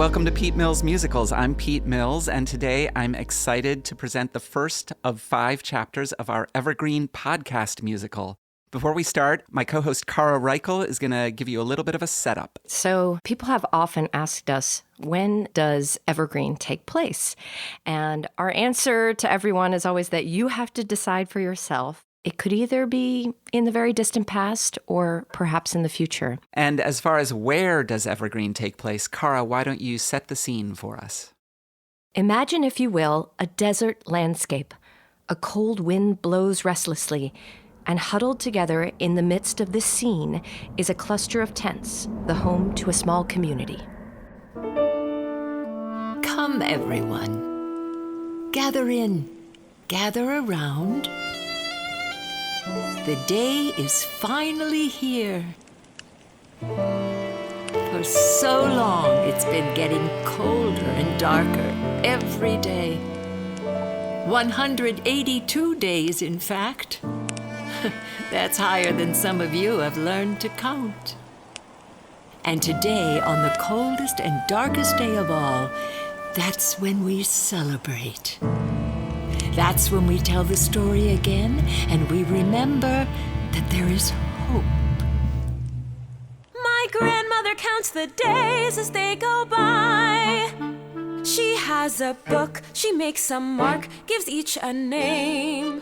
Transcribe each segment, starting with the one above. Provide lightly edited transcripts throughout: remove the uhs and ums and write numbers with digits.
welcome to Pete Mills Musicals. I'm Pete Mills, and today I'm excited to present the first of 5 chapters of our Evergreen podcast musical. Before we start, my co-host Cara Reichel is going to give you a little bit of a setup. So people have often asked us, when does Evergreen take place? And our answer to everyone is always that you have to decide for yourself. It could either be in the very distant past or perhaps in the future. And as far as where does Evergreen take place, Cara, why don't you set the scene for us? Imagine, if you will, a desert landscape. A cold wind blows restlessly, and huddled together in the midst of this scene is a cluster of tents, the home to a small community. Come, everyone. Gather in, gather around. The day is finally here. For so long, it's been getting colder and darker every day. 182 days, in fact. That's higher than some of you have learned to count. And today, on the coldest and darkest day of all, that's when we celebrate. That's when we tell the story again, and we remember that there is hope. My grandmother counts the days as they go by. She has a book, she makes a mark, gives each a name.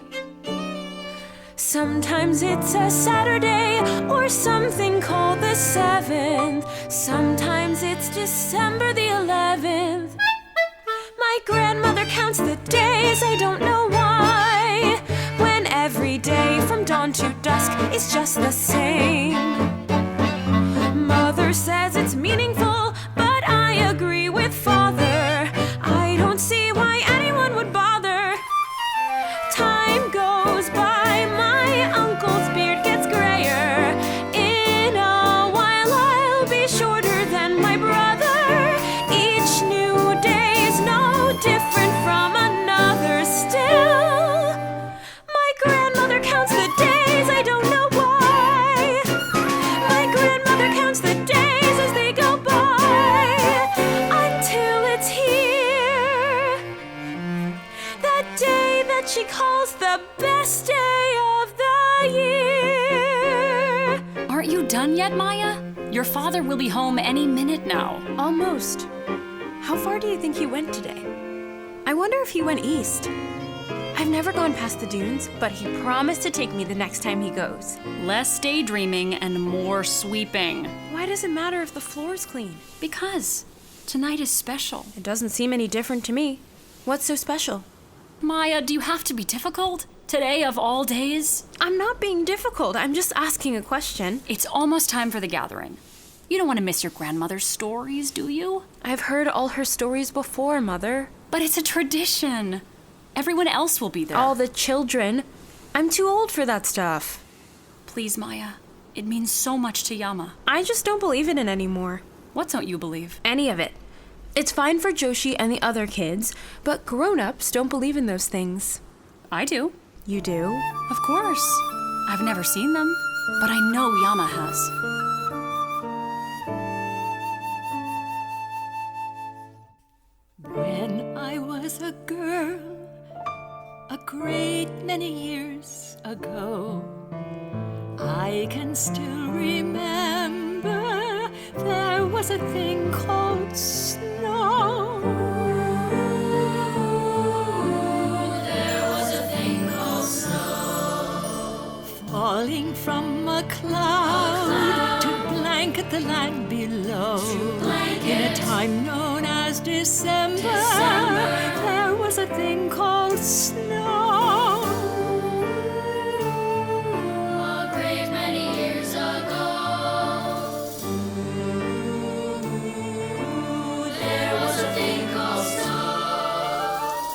Sometimes it's a Saturday or something called the 7th. Sometimes it's December the 11th. My grandmother counts the days, I don't know why, when every day from dawn to dusk is just the same. Mother says it's meaningful, but I agree with Father. I don't see why anyone would bother. Time goes by, my uncle's beard gets grayer. In a while I'll be shorter than my brother. Each new day is no different from another still. My grandmother counts the days, I don't know why. My grandmother counts the days as they go by, until it's here. That day that she calls the best day of the year. Aren't you done yet, Maya? Your father will be home any minute now. Almost. How far do you think he went today? I wonder if he went east. I've never gone past the dunes, but he promised to take me the next time he goes. Less daydreaming and more sweeping. Why does it matter if the floor's clean? Because tonight is special. It doesn't seem any different to me. What's so special? Maya, do you have to be difficult? Today of all days? I'm not being difficult. I'm just asking a question. It's almost time for the gathering. You don't want to miss your grandmother's stories, do you? I've heard all her stories before, Mother. But it's a tradition. Everyone else will be there. All the children. I'm too old for that stuff. Please, Maya. It means so much to Yamma. I just don't believe in it anymore. What don't you believe? Any of it. It's fine for Joshi and the other kids, but grown-ups don't believe in those things. I do. You do? Of course. I've never seen them, but I know Yamma has. When I was a girl, a great many years ago, I can still remember there was a thing called snow. There was a thing called snow, falling from a cloud to blanket the land below. In a time known as December, there was a thing called snow. A great many years ago, there was a thing called snow.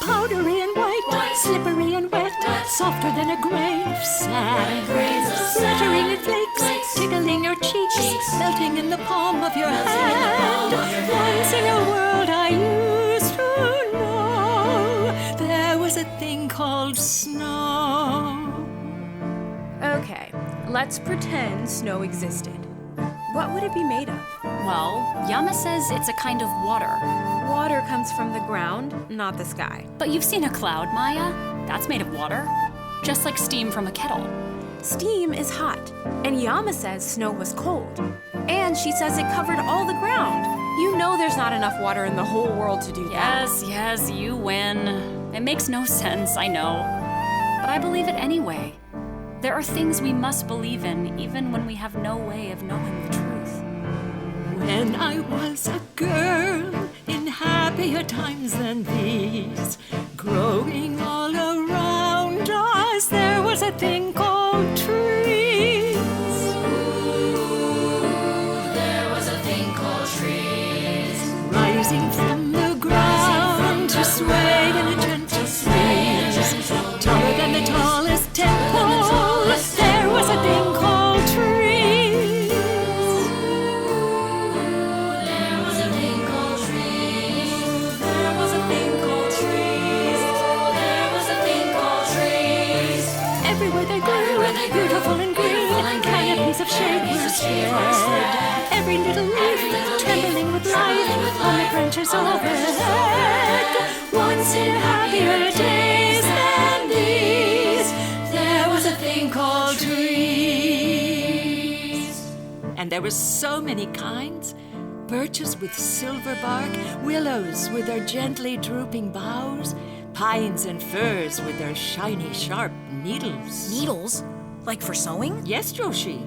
Powdery and white, slippery and wet, softer than a grain of sand, glittering in flakes, tickling your cheeks, melting in the palm of your hand. Once in a world I used to know, there was a thing called snow. Okay, let's pretend snow existed. What would it be made of? Well, Yamma says it's a kind of water. Water comes from the ground, not the sky. But you've seen a cloud, Maya. That's made of water. Just like steam from a kettle. Steam is hot, and Yamma says snow was cold. And she says it covered all the ground. You know there's not enough water in the whole world to do that. Yes, you win. It makes no sense, I know. But I believe it anyway. There are things we must believe in, even when we have no way of knowing the truth. When I was a girl in happier times than these, growing all around us, there was a thing called trees. There was a thing called trees. Rising from the ground to sway in a gentle breeze, taller than the tallest temple. There was a thing called trees. There was a thing called trees. There was a thing called trees. There was a thing called trees. Everywhere they grew, beautiful and green, canopies of shade were spread. Every little leaf trembling with life on the branches overhead. Once in happier days than these, there was a thing called trees. And there were so many kinds. Birches with silver bark, willows with their gently drooping boughs, pines and firs with their shiny, sharp needles. Needles? Like for sewing? Yes, Joshi,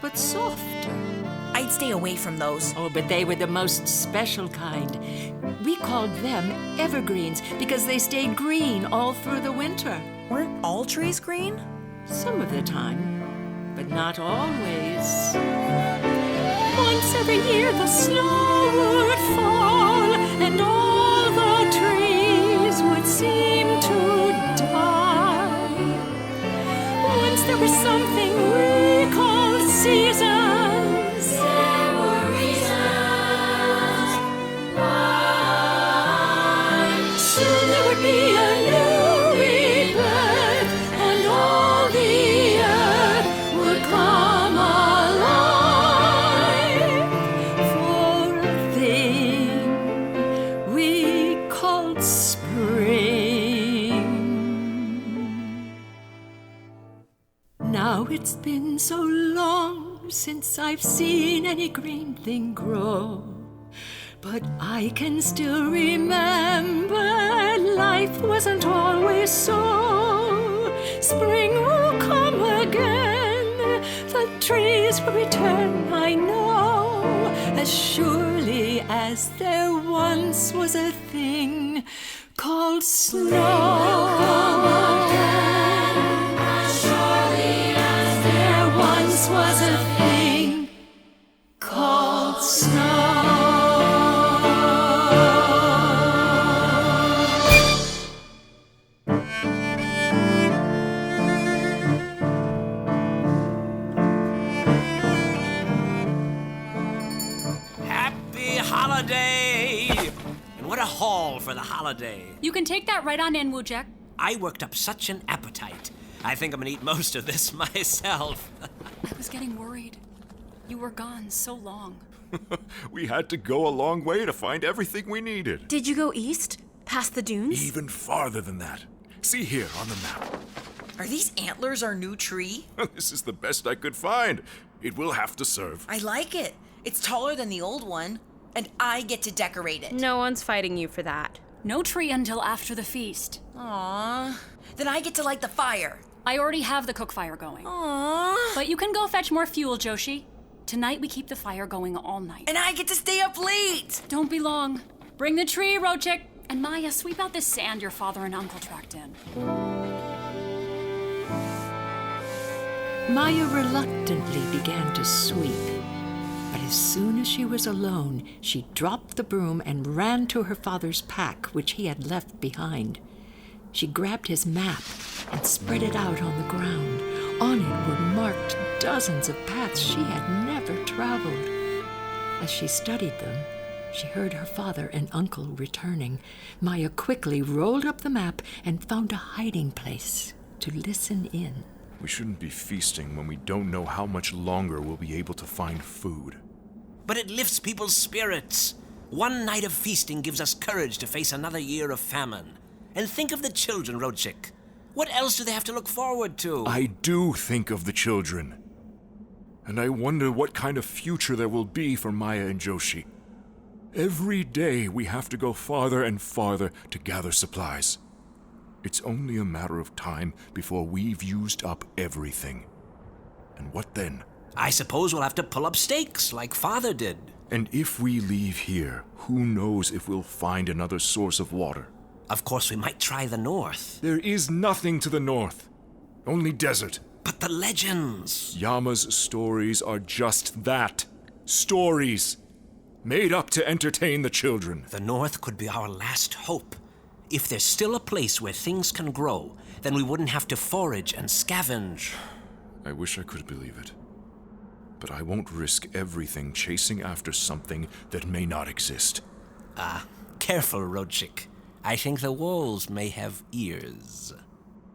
but softer. I'd stay away from those. Oh, but they were the most special kind. We called them evergreens because they stayed green all through the winter. Weren't all trees green? Some of the time, but not always. Once every year the snow would fall, and all the trees would seem to die. Once there was something we called seasons. There were reasons why. Soon there would be a new rebirth, and all the earth would come alive for a thing we called spring. Now it's been so long since I've seen any green thing grow, but I can still remember life wasn't always so. Spring will come again, the trees will return, I know, as surely as there once was a thing called snow. As surely as There once was a thing called snow. Happy holiday! And what a haul for the holiday. You can take that right on in, Wujek. I worked up such an appetite. I think I'm gonna eat most of this myself. I was getting worried. You were gone so long. We had to go a long way to find everything we needed. Did you go east? Past the dunes? Even farther than that. See here on the map. Are these antlers our new tree? This is the best I could find. It will have to serve. I like it. It's taller than the old one, and I get to decorate it. No one's fighting you for that. No tree until after the feast. Aww. Then I get to light the fire. I already have the cook fire going. Aww. But you can go fetch more fuel, Joshi. Tonight we keep the fire going all night. And I get to stay up late. Don't be long. Bring the tree, Rodzic. And Maya, sweep out this sand your father and uncle tracked in. Maya reluctantly began to sweep. But as soon as she was alone, she dropped the broom and ran to her father's pack, which he had left behind. She grabbed his map and spread it out on the ground. On it were marked dozens of paths she had never traveled. As she studied them, she heard her father and uncle returning. Maya quickly rolled up the map and found a hiding place to listen in. We shouldn't be feasting when we don't know how much longer we'll be able to find food. But it lifts people's spirits. One night of feasting gives us courage to face another year of famine. And think of the children, Rodzic. What else do they have to look forward to? I do think of the children. And I wonder what kind of future there will be for Maya and Joshi. Every day we have to go farther and farther to gather supplies. It's only a matter of time before we've used up everything. And what then? I suppose we'll have to pull up stakes like Father did. And if we leave here, who knows if we'll find another source of water? Of course, we might try the north. There is nothing to the north. Only desert. But the legends. Yamma's stories are just that. Stories. Made up to entertain the children. The north could be our last hope. If there's still a place where things can grow, then we wouldn't have to forage and scavenge. I wish I could believe it. But I won't risk everything chasing after something that may not exist. Careful, Rodzic. I think the walls may have ears.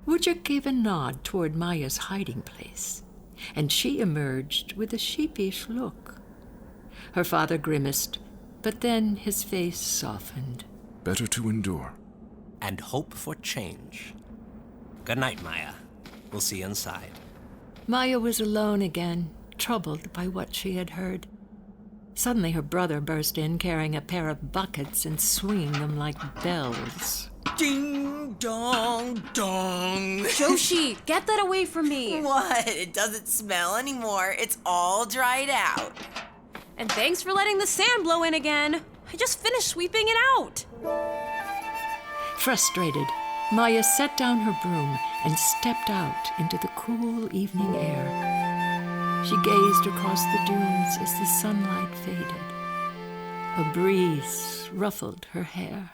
Wujek gave a nod toward Maya's hiding place, and she emerged with a sheepish look. Her father grimaced, but then his face softened. Better to endure. And hope for change. Good night, Maya. We'll see you inside. Maya was alone again, troubled by what she had heard. Suddenly her brother burst in carrying a pair of buckets and swinging them like bells. Ding dong dong. Joshi, get that away from me. What? It doesn't smell anymore. It's all dried out. And thanks for letting the sand blow in again. I just finished sweeping it out. Frustrated, Maya set down her broom and stepped out into the cool evening air. She gazed across the dunes as the sunlight faded. A breeze ruffled her hair.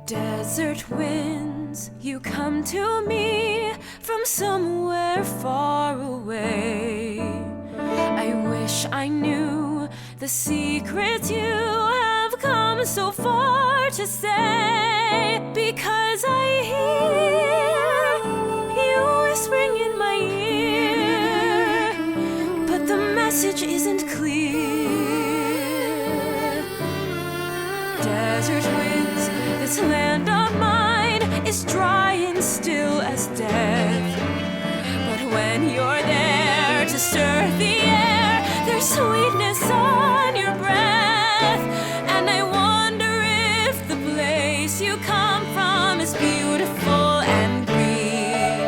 Desert winds, you come to me from somewhere far away. I wish I knew the secrets you have come so far to say, because I hear you whispering in my ear, but the message isn't clear. Desert winds, this land of mine is dry and still as death. But when you're there to stir the air, there's sweetness on your breath. And I wonder if the place you come from is beautiful and green.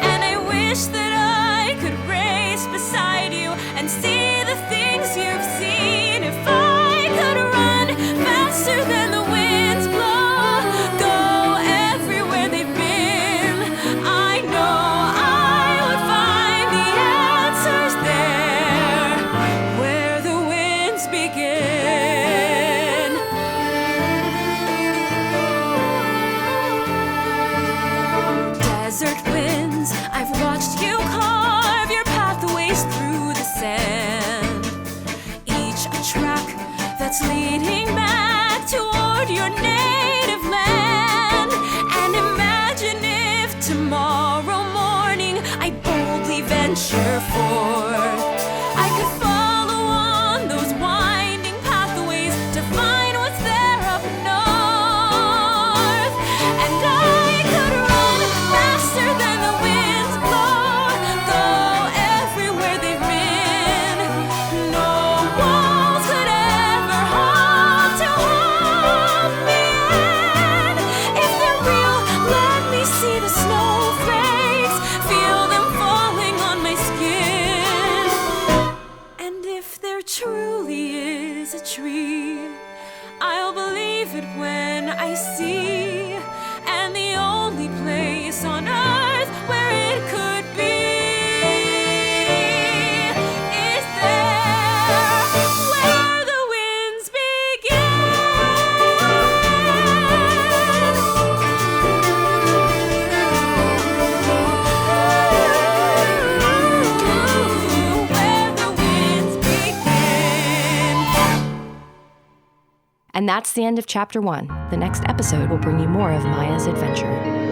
And I wish that I could race beside you and see the things you've seen. If I could run faster than the winds blow, go everywhere they've been, I know I would find the answers there, where the winds begin. Desert winds, I've watched you carve your pathways through the sand, each a track that's leading back toward your native land. And imagine if tomorrow morning I boldly venture forth. I could follow on those winding pathways to find what's there up north. And I could run faster than the winds blow, go everywhere they've been. No walls could ever hope to hold me in. If they're real, let me see the snowflakes, feel them falling on my skin. And that's the end of chapter 1. The next episode will bring you more of Maya's adventure.